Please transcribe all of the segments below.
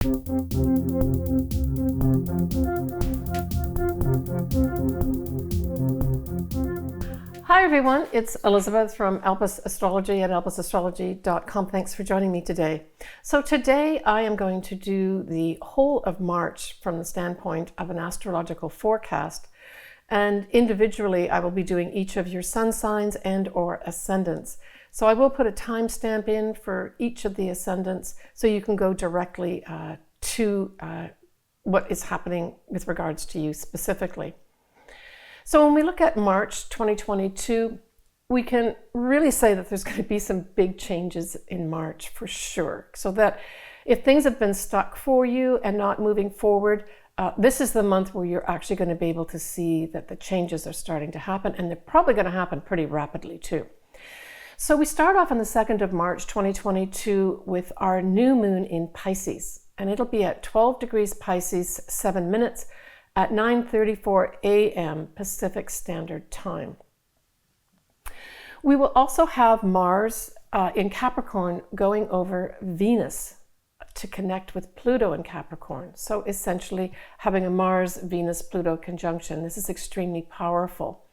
Hi everyone, it's Elizabeth from Elpis Astrology at elpisastrology.com. Thanks for joining me today. So today I am going to do the whole of March from the standpoint of an astrological forecast. And individually, I will be doing each of your sun signs and or ascendants. So I will put a timestamp in for each of the ascendants so you can go directly to what is happening with regards to you specifically. So when we look at March 2022, we can really say that there's going to be some big changes in March for sure. So that if things have been stuck for you and not moving forward, this is the month where you're actually going to be able to see that the changes are starting to happen, and they're probably going to happen pretty rapidly too. So we start off on the 2nd of March 2022 with our new moon in Pisces, and it'll be at 12 degrees Pisces, 7 minutes, at 9:34 a.m. Pacific Standard Time. We will also have Mars in Capricorn going over Venus to connect with Pluto in Capricorn. So essentially having a Mars-Venus-Pluto conjunction. This is extremely powerful.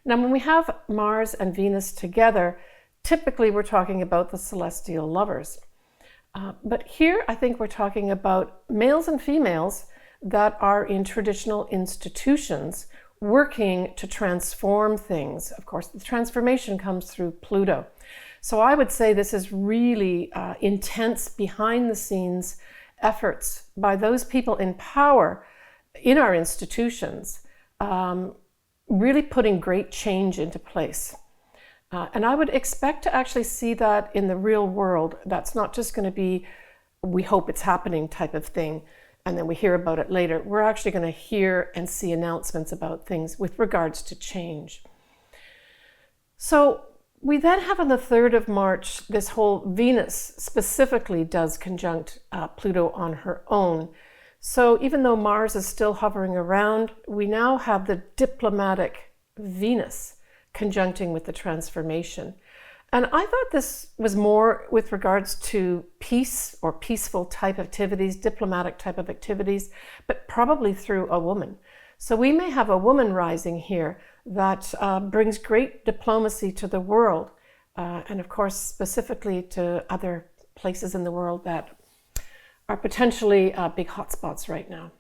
Now when we have Mars and Venus together, typically we're talking about the celestial lovers. But here I think we're talking about males and females that are in traditional institutions working to transform things. Of course, the transformation comes through Pluto. So I would say this is really intense behind the scenes efforts by those people in power in our institutions, really putting great change into place. And I would expect to actually see that in the real world. That's not just going to be, we hope it's happening type of thing, and then we hear about it later. We're actually going to hear and see announcements about things with regards to change. So we then have on the 3rd of March, this whole Venus specifically does conjunct Pluto on her own. So even though Mars is still hovering around, we now have the diplomatic Venus conjuncting with the transformation. And I thought this was more with regards to peace or peaceful type activities, diplomatic type of activities, but probably through a woman. So we may have a woman rising here that brings great diplomacy to the world, and of course specifically to other places in the world that are potentially big hotspots right now.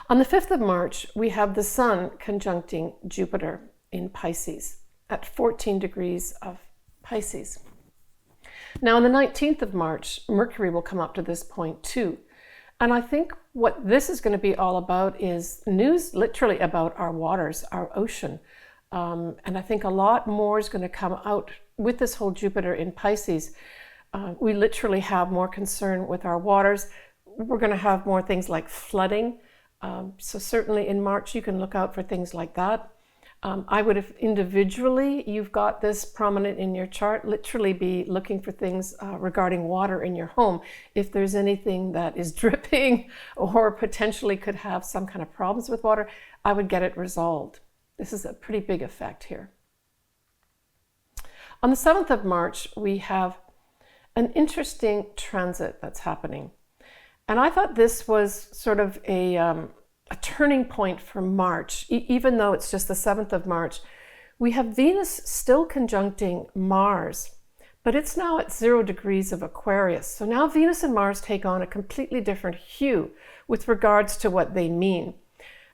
On the 5th of March, we have the Sun conjuncting Jupiter in Pisces at 14 degrees of Pisces. Now on the 19th of March, Mercury will come up to this point too. And I think what this is going to be all about is news literally about our waters, our ocean. And I think a lot more is going to come out with this whole Jupiter in Pisces. We literally have more concern with our waters. We're going to have more things like flooding. So certainly in March, you can look out for things like that. I would, if individually you've got this prominent in your chart, literally be looking for things regarding water in your home. If there's anything that is dripping or potentially could have some kind of problems with water, I would get it resolved. This is a pretty big effect here. On the 7th of March, we have an interesting transit that's happening. And I thought this was sort of a turning point for March, even though it's just the 7th of March. We have Venus still conjuncting Mars, but it's now at 0 degrees of Aquarius. So now Venus and Mars take on a completely different hue with regards to what they mean.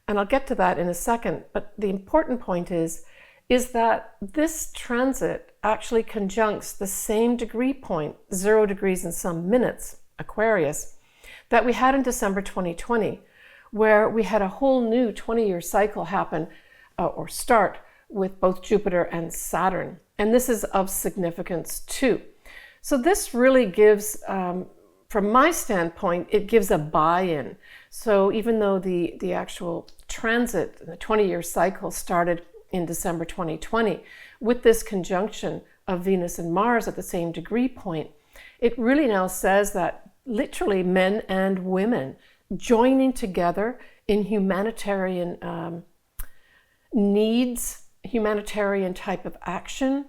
And I'll get to that in a second, but the important point is that this transit actually conjuncts the same degree point, 0 degrees and some minutes, Aquarius, that we had in December 2020. Where we had a whole new 20-year cycle happen or start with both Jupiter and Saturn. And this is of significance too. So this really gives, from my standpoint, it gives a buy-in. So even though the actual transit, the 20-year cycle started in December 2020, with this conjunction of Venus and Mars at the same degree point, it really now says that literally men and women joining together in humanitarian needs, humanitarian type of action,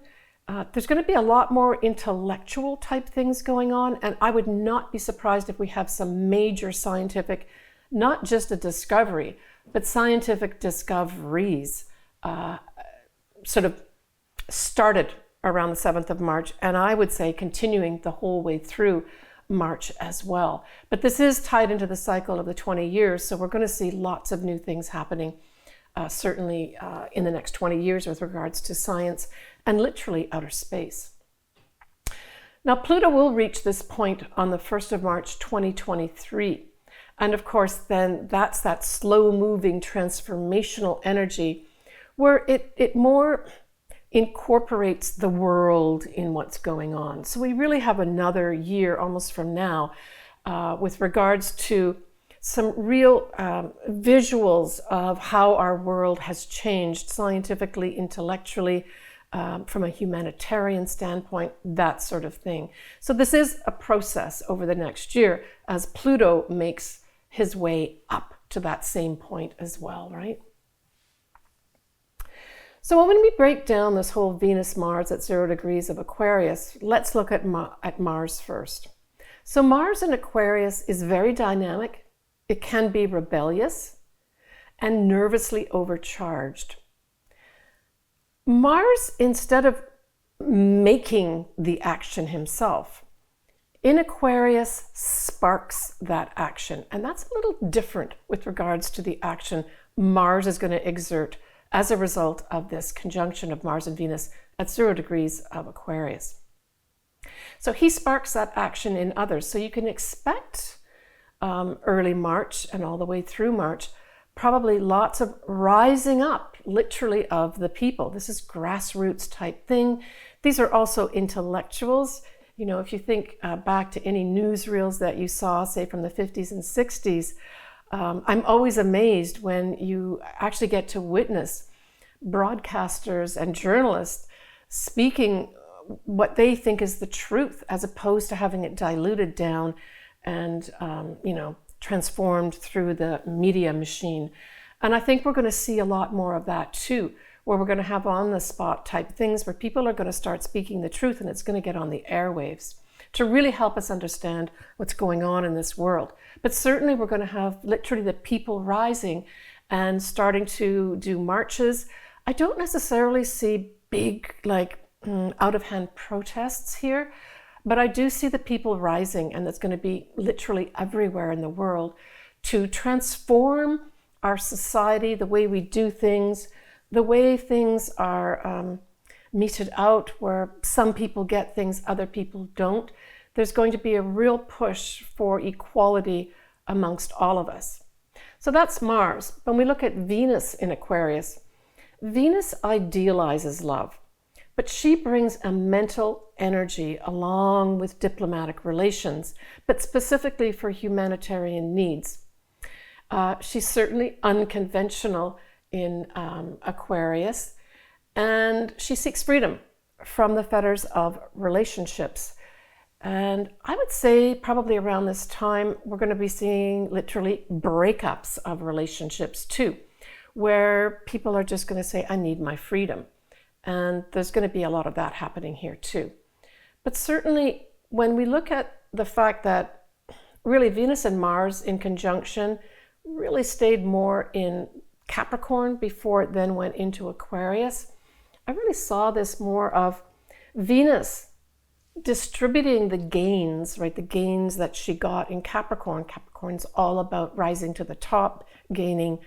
There's going to be a lot more intellectual type things going on, and I would not be surprised if we have some major scientific, not just a discovery, but scientific discoveries sort of started around the 7th of March, and I would say continuing the whole way through March as well. But this is tied into the cycle of the 20 years, so we're going to see lots of new things happening, certainly in the next 20 years with regards to science and literally outer space. Now, Pluto will reach this point on the 1st of March, 2023. And of course, then that's that slow-moving transformational energy where it more incorporates the world in what's going on. So we really have another year almost from now with regards to some real visuals of how our world has changed scientifically, intellectually, from a humanitarian standpoint, that sort of thing. So this is a process over the next year as Pluto makes his way up to that same point as well, right? So when we break down this whole Venus-Mars at 0 degrees of Aquarius, let's look at Mars first. So Mars in Aquarius is very dynamic. It can be rebellious and nervously overcharged. Mars, instead of making the action himself, in Aquarius sparks that action. And that's a little different with regards to the action Mars is going to exert as a result of this conjunction of Mars and Venus at 0 degrees of Aquarius. So he sparks that action in others. So you can expect early March and all the way through March, probably lots of rising up, literally, of the people. This is grassroots type thing. These are also intellectuals. You know, if you think back to any newsreels that you saw, say from the 50s and 60s, I'm always amazed when you actually get to witness broadcasters and journalists speaking what they think is the truth, as opposed to having it diluted down and, you know, transformed through the media machine. And I think we're going to see a lot more of that too, where we're going to have on-the-spot type things where people are going to start speaking the truth, and it's going to get on the airwaves to really help us understand what's going on in this world. But certainly we're going to have literally the people rising and starting to do marches. I don't necessarily see big, like, out-of-hand protests here, but I do see the people rising, and it's going to be literally everywhere in the world to transform our society, the way we do things, the way things are meted out, where some people get things other people don't. There's going to be a real push for equality amongst all of us. So that's Mars. When we look at Venus in Aquarius, Venus idealizes love, but she brings a mental energy along with diplomatic relations, but specifically for humanitarian needs. She's certainly unconventional in Aquarius, and she seeks freedom from the fetters of relationships. And I would say probably around this time, we're going to be seeing literally breakups of relationships too, where people are just going to say, I need my freedom. And there's going to be a lot of that happening here too. But certainly when we look at the fact that really Venus and Mars in conjunction really stayed more in Capricorn before it then went into Aquarius, I really saw this more of Venus distributing the gains, right? The gains that she got in Capricorn. Capricorn's all about rising to the top, gaining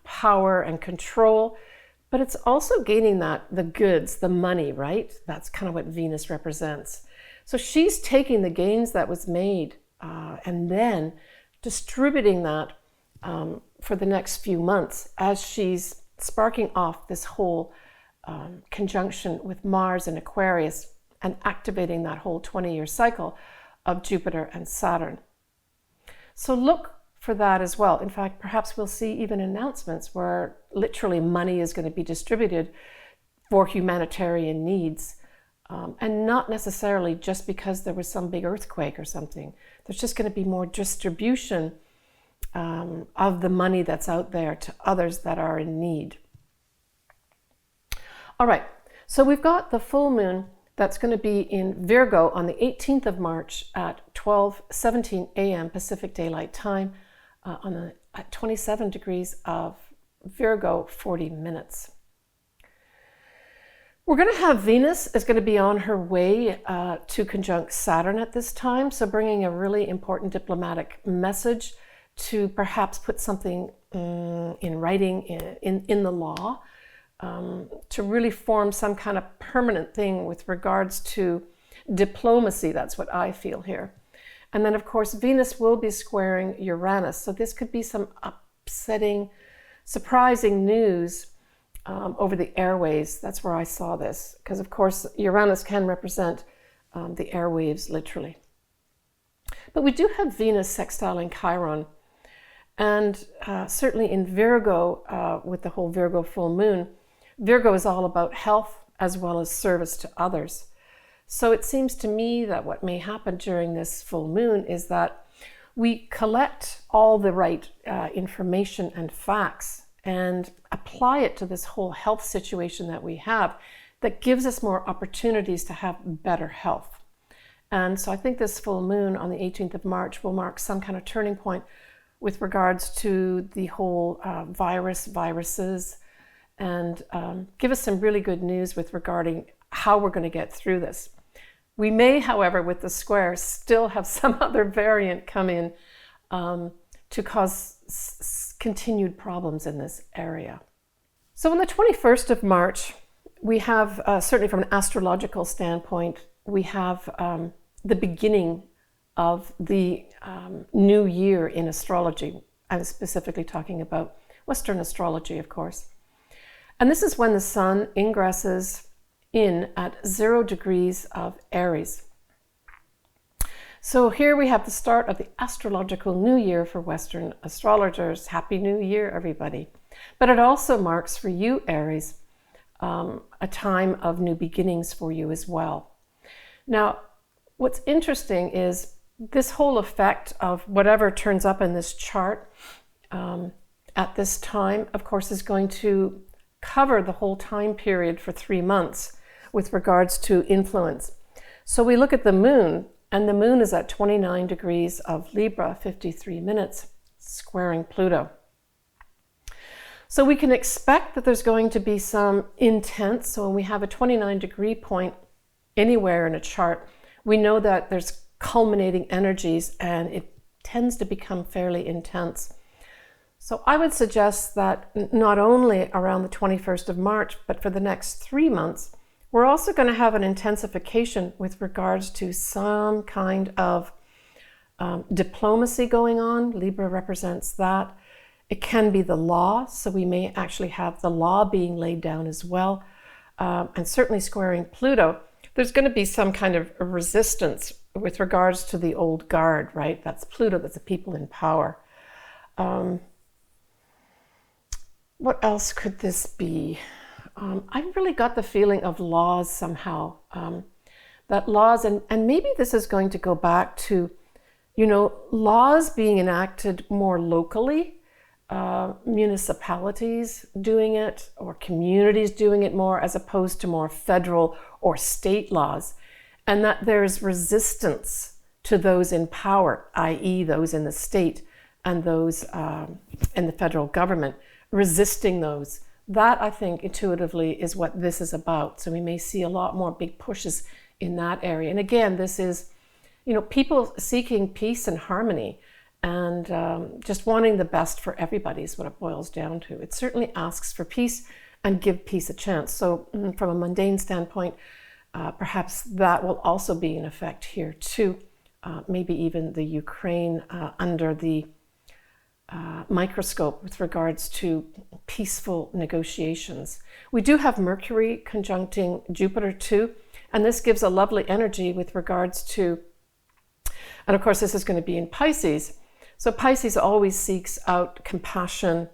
power and control, but it's also gaining the goods, the money, right? That's kind of what Venus represents. So she's taking the gains that was made and then distributing that for the next few months as she's sparking off this whole conjunction with Mars and Aquarius and activating that whole 20-year cycle of Jupiter and Saturn. So look for that as well. In fact, perhaps we'll see even announcements where literally money is going to be distributed for humanitarian needs, and not necessarily just because there was some big earthquake or something. There's just going to be more distribution of the money that's out there to others that are in need. All right, So we've got the full moon that's going to be in Virgo on the 18th of March at 12:17 a.m. Pacific Daylight Time at 27 degrees of Virgo, 40 minutes. We're going to have Venus is going to be on her way to conjunct Saturn at this time, so bringing a really important diplomatic message to perhaps put something in writing in the law, to really form some kind of permanent thing with regards to diplomacy. That's what I feel here. And then, of course, Venus will be squaring Uranus, so this could be some upsetting, surprising news over the airways. That's where I saw this, because of course Uranus can represent the airwaves literally. But we do have Venus sextiling Chiron, and certainly in Virgo, with the whole Virgo full moon, Virgo is all about health as well as service to others. So it seems to me that what may happen during this full moon is that we collect all the right information and facts and apply it to this whole health situation that we have that gives us more opportunities to have better health. And so I think this full moon on the 18th of March will mark some kind of turning point with regards to the whole viruses, and give us some really good news with regarding how we're going to get through this. We may, however, with the square, still have some other variant come in to cause continued problems in this area. So on the 21st of March, we have, certainly from an astrological standpoint, we have the beginning of the new year in astrology. I'm specifically talking about Western astrology, of course. And this is when the sun ingresses in at 0 degrees of Aries. So here we have the start of the astrological new year for Western astrologers. Happy New Year, everybody. But it also marks for you, Aries, a time of new beginnings for you as well. Now, what's interesting is this whole effect of whatever turns up in this chart at this time, of course, is going to cover the whole time period for 3 months with regards to influence. So we look at the moon, and the moon is at 29 degrees of Libra, 53 minutes, squaring Pluto. So we can expect that there's going to be some intense, so when we have a 29 degree point anywhere in a chart, we know that there's culminating energies and it tends to become fairly intense. So I would suggest that not only around the 21st of March, but for the next 3 months, we're also going to have an intensification with regards to some kind of diplomacy going on. Libra represents that. It can be the law, so we may actually have the law being laid down as well. And certainly squaring Pluto, there's going to be some kind of resistance with regards to the old guard, right? That's Pluto, that's the people in power. What else could this be? I really got the feeling of laws somehow, that laws, and maybe this is going to go back to, laws being enacted more locally, municipalities doing it, or communities doing it more, as opposed to more federal or state laws, and that there's resistance to those in power, i.e. those in the state and those in the federal government, resisting those. That, I think, intuitively is what this is about. So we may see a lot more big pushes in that area. And again, this is, people seeking peace and harmony and just wanting the best for everybody is what it boils down to. It certainly asks for peace and give peace a chance. So from a mundane standpoint, perhaps that will also be in effect here too. Maybe even the Ukraine under the microscope with regards to peaceful negotiations. We do have Mercury conjuncting Jupiter too, and this gives a lovely energy with regards to, and of course this is going to be in Pisces. So Pisces always seeks out compassion,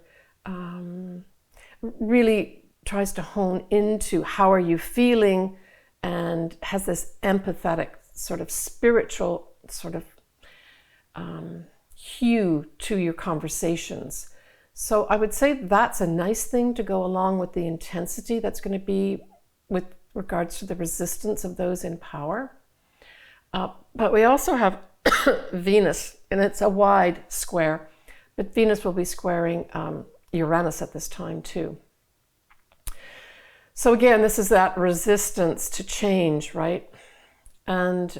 really tries to hone into how are you feeling, and has this empathetic sort of spiritual sort of hue to your conversations. So I would say that's a nice thing to go along with the intensity that's going to be with regards to the resistance of those in power. But we also have Venus, and it's a wide square, but Venus will be squaring Uranus at this time too. So again, this is that resistance to change, right? And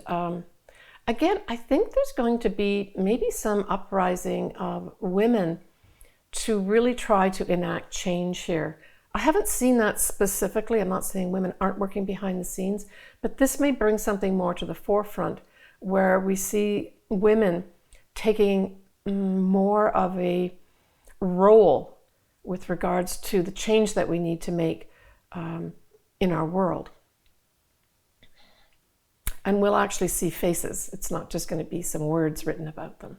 again, I think there's going to be maybe some uprising of women to really try to enact change here. I haven't seen that specifically. I'm not saying women aren't working behind the scenes, but this may bring something more to the forefront where we see women taking more of a role with regards to the change that we need to make in our world. And we'll actually see faces. It's not just going to be some words written about them.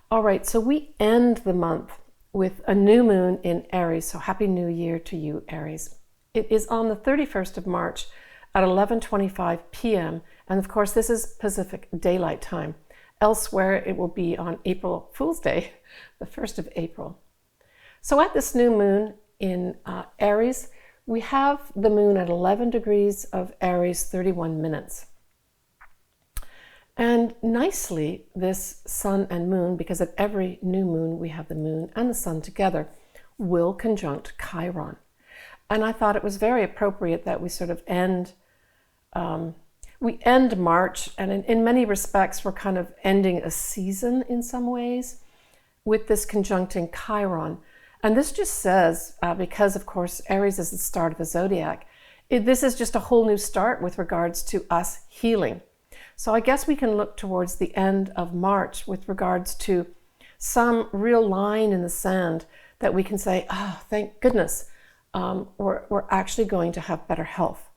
All right, so we end the month with a new moon in Aries. So happy new year to you, Aries. It is on the 31st of March at 11:25 p.m. And of course, this is Pacific Daylight Time. Elsewhere, it will be on April Fool's Day, the 1st of April. So at this new moon in Aries, we have the moon at 11 degrees of Aries, 31 minutes. And nicely, this sun and moon, because at every new moon we have the moon and the sun together, will conjunct Chiron. And I thought it was very appropriate that we sort of end March, and in many respects we're kind of ending a season in some ways with this conjuncting Chiron. And this just says, because of course Aries is the start of the zodiac, this is just a whole new start with regards to us healing. So I guess we can look towards the end of March with regards to some real line in the sand that we can say, oh, thank goodness, we're actually going to have better health.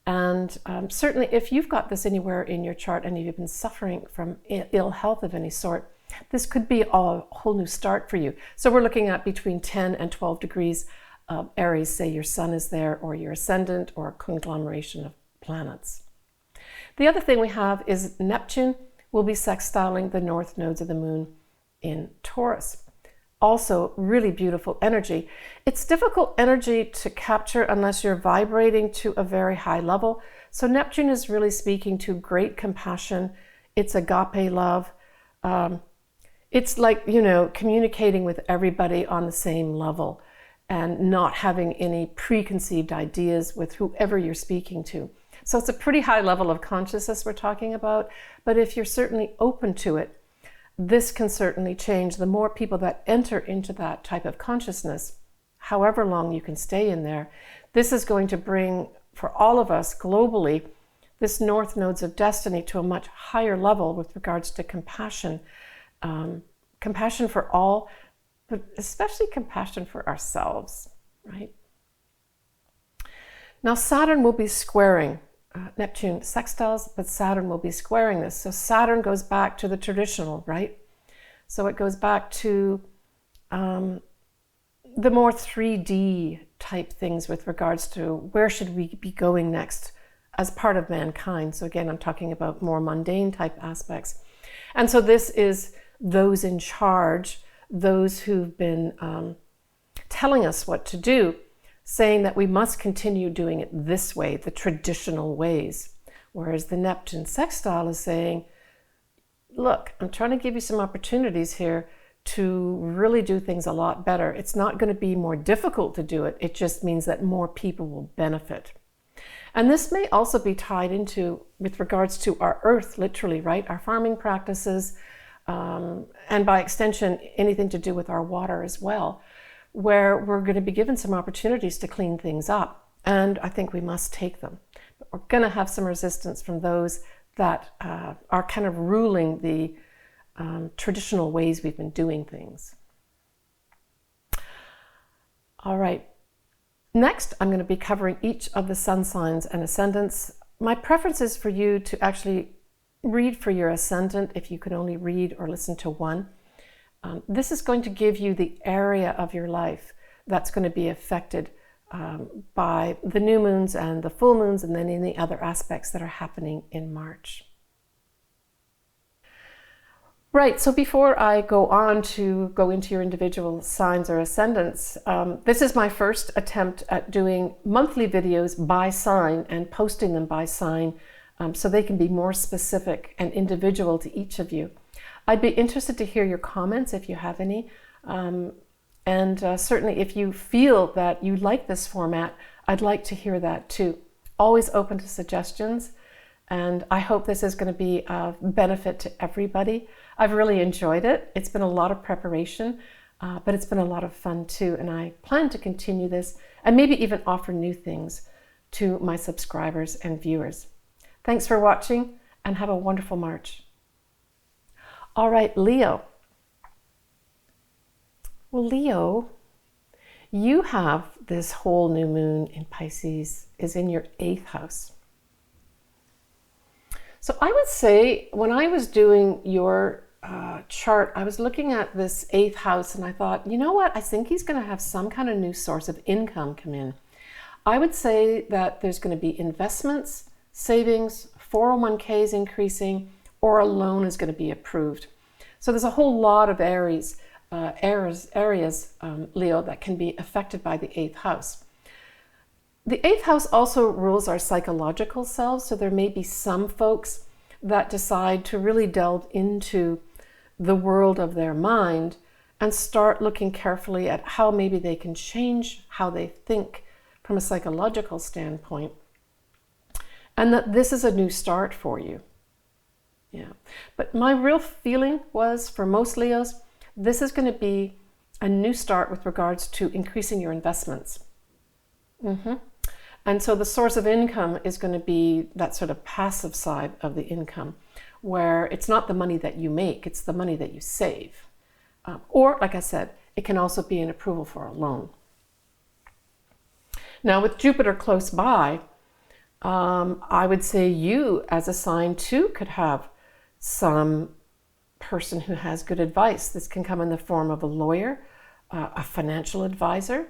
And certainly if you've got this anywhere in your chart and you've been suffering from ill health of any sort, this could be a whole new start for you. So we're looking at between 10 and 12 degrees of Aries, say your sun is there or your ascendant or a conglomeration of planets. The other thing we have is Neptune will be sextiling the north nodes of the moon in Taurus. Also really beautiful energy. It's difficult energy to capture unless you're vibrating to a very high level. So Neptune is really speaking to great compassion. It's agape love. It's like, communicating with everybody on the same level and not having any preconceived ideas with whoever you're speaking to. So it's a pretty high level of consciousness we're talking about, but if you're certainly open to it, this can certainly change. The more people that enter into that type of consciousness, however long you can stay in there, this is going to bring, for all of us globally, this north nodes of destiny to a much higher level with regards to compassion. Compassion for all, but especially compassion for ourselves, right? Now Saturn will be squaring Neptune sextiles, but Saturn will be squaring this. So Saturn goes back to the traditional, right? So it goes back to the more 3D type things with regards to where should we be going next as part of mankind. So again, I'm talking about more mundane type aspects. And so this is those in charge, those who've been telling us what to do, saying that we must continue doing it this way, the traditional ways. Whereas the Neptune sextile is saying, look, I'm trying to give you some opportunities here to really do things a lot better. It's not going to be more difficult to do it. It just means that more people will benefit. And this may also be tied into, with regards to our earth, literally, right? Our farming practices, and by extension, anything to do with our water as well, where we're going to be given some opportunities to clean things up. And I think we must take them. But we're going to have some resistance from those that are kind of ruling the traditional ways we've been doing things. All right. Next, I'm going to be covering each of the sun signs and ascendants. My preference is for you to actually read for your ascendant if you can only read or listen to one. This is going to give you the area of your life that's going to be affected by the new moons and the full moons and then any other aspects that are happening in March. Right, so before I go on to go into your individual signs or ascendants, this is my first attempt at doing monthly videos by sign and posting them by sign, so they can be more specific and individual to each of you. I'd be interested to hear your comments if you have any, and certainly if you feel that you like this format, I'd like to hear that too. Always open to suggestions, and I hope this is going to be of benefit to everybody. I've really enjoyed it. It's been a lot of preparation, but it's been a lot of fun too, and I plan to continue this and maybe even offer new things to my subscribers and viewers. Thanks for watching, and have a wonderful March. All right, Leo. Well, Leo, you have this whole new moon in Pisces is in your 8th house. So I would say when I was doing your chart, I was looking at this 8th house and I thought, you know what? I think he's going to have some kind of new source of income come in. I would say that there's going to be investments, savings, 401ks increasing, or a loan is going to be approved. So there's a whole lot of areas, Leo, that can be affected by the 8th house. The 8th house also rules our psychological selves, so there may be some folks that decide to really delve into the world of their mind and start looking carefully at how maybe they can change how they think from a psychological standpoint, and that this is a new start for you. Yeah, but my real feeling was, for most Leos, this is going to be a new start with regards to increasing your investments. And so the source of income is going to be that sort of passive side of the income, where it's not the money that you make, it's the money that you save. Or, like I said, it can also be an approval for a loan. Now, with Jupiter close by, I would say you as a sign too could have some person who has good advice. This can come in the form of a lawyer, a financial advisor.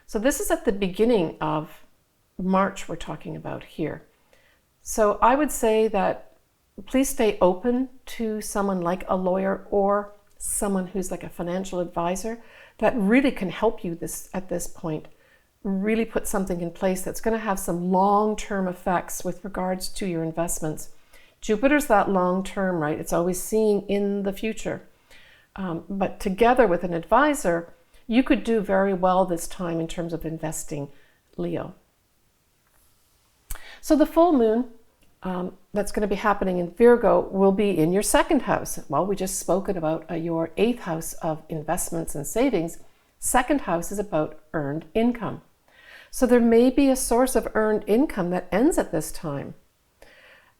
So this is at the beginning of March we're talking about here. So I would say that please stay open to someone like a lawyer or someone who's like a financial advisor that really can help you at this point. Really put something in place that's going to have some long-term effects with regards to your investments. Jupiter's that long-term, right? It's always seeing in the future. But together with an advisor, you could do very well this time in terms of investing, Leo. So the full moon that's going to be happening in Virgo will be in your 2nd house. Well, we just spoken about your 8th house of investments and savings. 2nd house is about earned income. So there may be a source of earned income that ends at this time.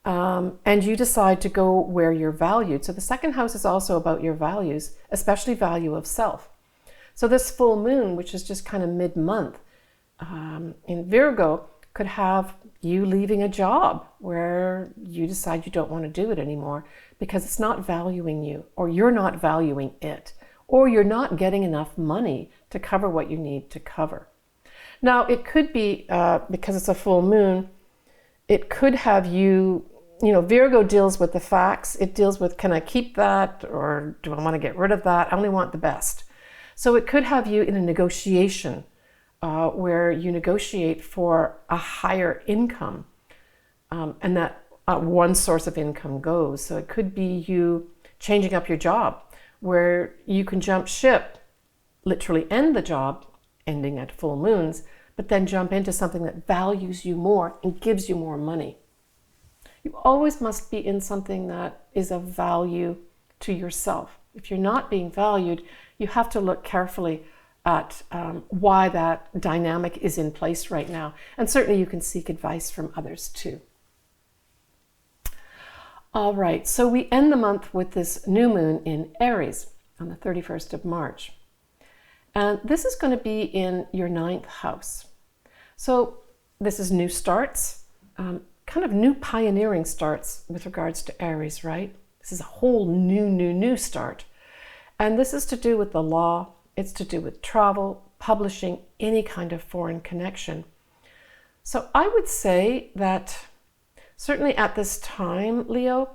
And you decide to go where you're valued. So the 2nd house is also about your values, especially value of self. So this full moon, which is just kind of mid-month in Virgo, could have you leaving a job where you decide you don't want to do it anymore because it's not valuing you, or you're not valuing it, or you're not getting enough money to cover what you need to cover. Now, it could be, because it's a full moon, it could have you, Virgo deals with the facts. It deals with, can I keep that, or do I want to get rid of that? I only want the best. So it could have you in a negotiation where you negotiate for a higher income, and that one source of income goes. So it could be you changing up your job where you can jump ship, literally end the job, ending at full moons, but then jump into something that values you more and gives you more money. You always must be in something that is of value to yourself. If you're not being valued, you have to look carefully at why that dynamic is in place right now. And certainly you can seek advice from others too. All right, so we end the month with this new moon in Aries on the 31st of March. And this is going to be in your 9th house. So this is new starts, kind of new pioneering starts with regards to Aries, right? This is a whole new start. And this is to do with the law. It's to do with travel, publishing, any kind of foreign connection. So I would say that certainly at this time, Leo,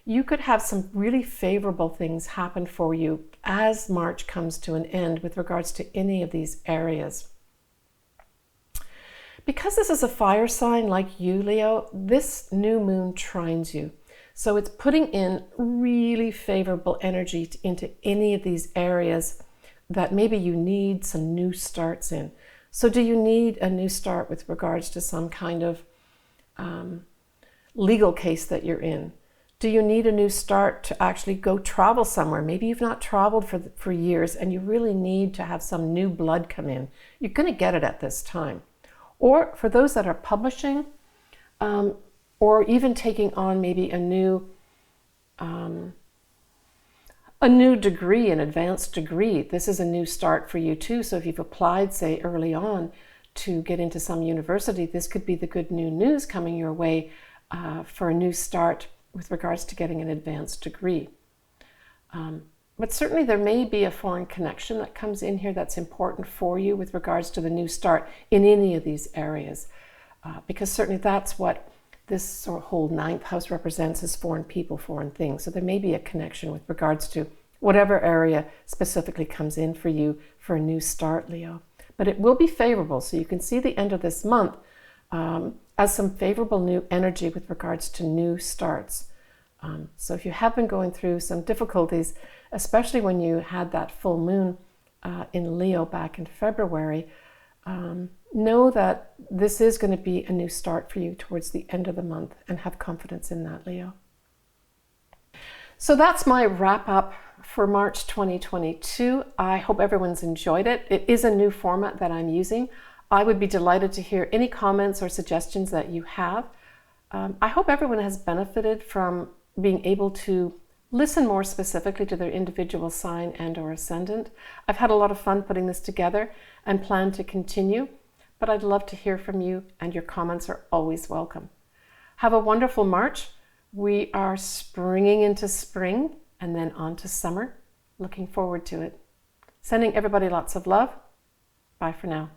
you could have some really favorable things happen for you as March comes to an end with regards to any of these areas. Because this is a fire sign like you, Leo, this new moon trines you. So it's putting in really favorable energy into any of these areas that maybe you need some new starts in. So do you need a new start with regards to some kind of legal case that you're in? Do you need a new start to actually go travel somewhere? Maybe you've not traveled for years and you really need to have some new blood come in. You're going to get it at this time. Or for those that are publishing, or even taking on maybe a new degree, an advanced degree. This is a new start for you too. So if you've applied, say, early on to get into some university, this could be the good new news coming your way for a new start with regards to getting an advanced degree. But certainly there may be a foreign connection that comes in here that's important for you with regards to the new start in any of these areas. Because certainly that's what this sort of whole ninth house represents, as foreign people, foreign things. So there may be a connection with regards to whatever area specifically comes in for you for a new start, Leo. But it will be favorable. So you can see the end of this month as some favorable new energy with regards to new starts. So if you have been going through some difficulties, especially when you had that full moon in Leo back in February, know that this is going to be a new start for you towards the end of the month, and have confidence in that, Leo. So that's my wrap up for March 2022. I hope everyone's enjoyed it. It is a new format that I'm using. I would be delighted to hear any comments or suggestions that you have. I hope everyone has benefited from being able to listen more specifically to their individual sign and or ascendant. I've had a lot of fun putting this together and plan to continue, but I'd love to hear from you, and your comments are always welcome. Have a wonderful March. We are springing into spring and then on to summer. Looking forward to it. Sending everybody lots of love. Bye for now.